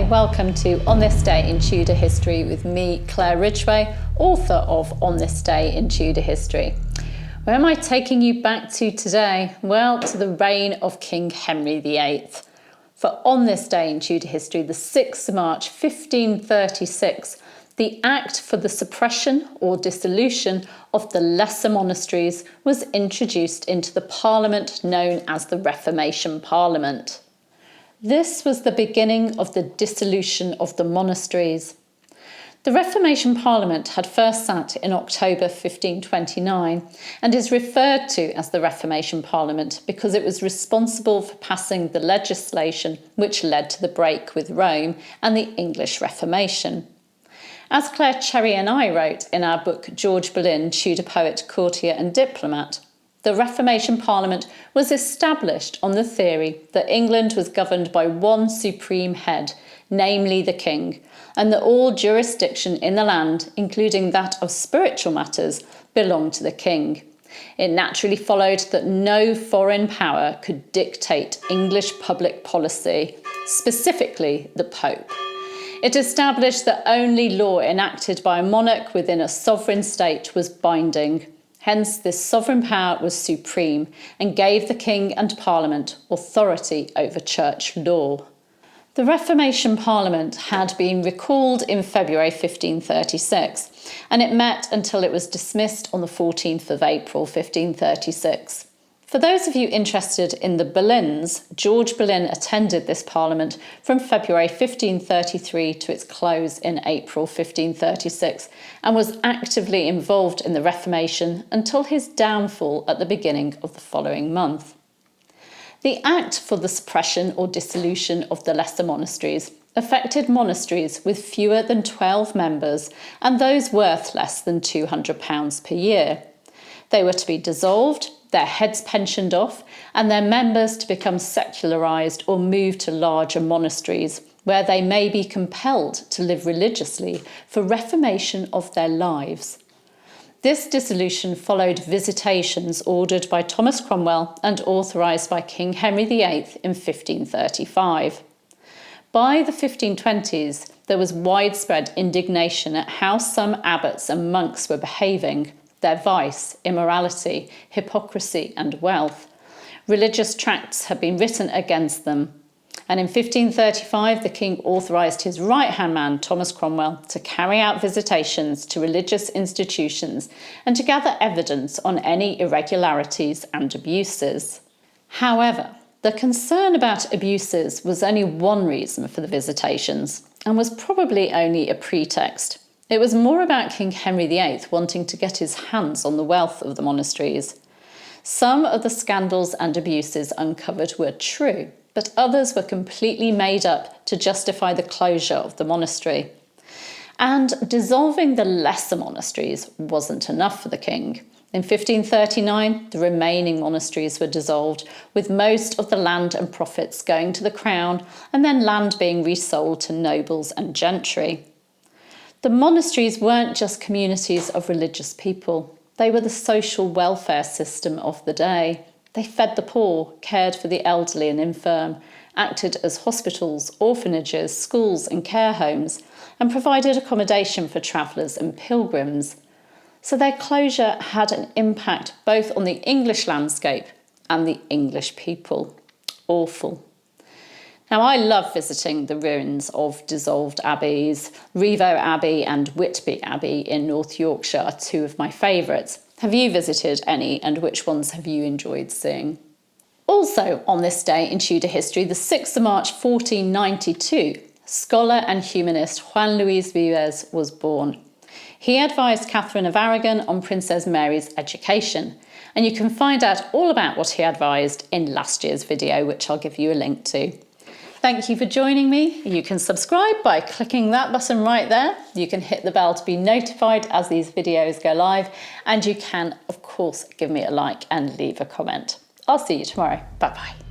Hi, welcome to On This Day in Tudor History with me, Claire Ridgway, author of On This Day in Tudor History. Where am I taking you back to today? Well, to the reign of King Henry VIII. For on this day in Tudor history, the 6th of March 1536, the Act for the Suppression or Dissolution of the Lesser Monasteries was introduced into the Parliament known as the Reformation Parliament. This was the beginning of the dissolution of the monasteries. The Reformation Parliament had first sat in October 1529 and is referred to as the Reformation Parliament because it was responsible for passing the legislation which led to the break with Rome and the English Reformation. As Claire Cherry and I wrote in our book George Boleyn, Tudor Poet, Courtier and Diplomat, the Reformation Parliament was established on the theory that England was governed by one supreme head, namely the king, and that all jurisdiction in the land, including that of spiritual matters, belonged to the king. It naturally followed that no foreign power could dictate English public policy, specifically the Pope. It established that only law enacted by a monarch within a sovereign state was binding. Hence, this sovereign power was supreme and gave the king and parliament authority over church law. The Reformation Parliament had been recalled in February 1536, and it met until it was dismissed on the 14th of April 1536. For those of you interested in the Boleyns, George Boleyn attended this Parliament from February 1533 to its close in April 1536 and was actively involved in the Reformation until his downfall at the beginning of the following month. The Act for the Suppression or Dissolution of the Lesser Monasteries affected monasteries with fewer than 12 members and those worth less than £200 per year. They were to be dissolved, their heads pensioned off, and their members to become secularised or move to larger monasteries, where they may be compelled to live religiously for reformation of their lives. This dissolution followed visitations ordered by Thomas Cromwell and authorised by King Henry VIII in 1535. By the 1520s, there was widespread indignation at how some abbots and monks were behaving, their vice, immorality, hypocrisy and wealth. Religious tracts had been written against them. And in 1535, the king authorised his right-hand man, Thomas Cromwell, to carry out visitations to religious institutions and to gather evidence on any irregularities and abuses. However, the concern about abuses was only one reason for the visitations and was probably only a pretext. It was more about King Henry VIII wanting to get his hands on the wealth of the monasteries. Some of the scandals and abuses uncovered were true, but others were completely made up to justify the closure of the monastery. And dissolving the lesser monasteries wasn't enough for the king. In 1539, the remaining monasteries were dissolved, with most of the land and profits going to the crown and then land being resold to nobles and gentry. The monasteries weren't just communities of religious people. They were the social welfare system of the day. They fed the poor, cared for the elderly and infirm, acted as hospitals, orphanages, schools and care homes, and provided accommodation for travellers and pilgrims. So their closure had an impact both on the English landscape and the English people. Awful. Now, I love visiting the ruins of dissolved abbeys. Rievaulx Abbey and Whitby Abbey in North Yorkshire are two of my favourites. Have you visited any, and which ones have you enjoyed seeing? Also on this day in Tudor history, the 6th of March 1492, scholar and humanist Juan Luis Vives was born. He advised Catherine of Aragon on Princess Mary's education, and you can find out all about what he advised in last year's video, which I'll give you a link to. Thank you for joining me. You can subscribe by clicking that button right there. You can hit the bell to be notified as these videos go live. And you can, of course, give me a like and leave a comment. I'll see you tomorrow. Bye-bye.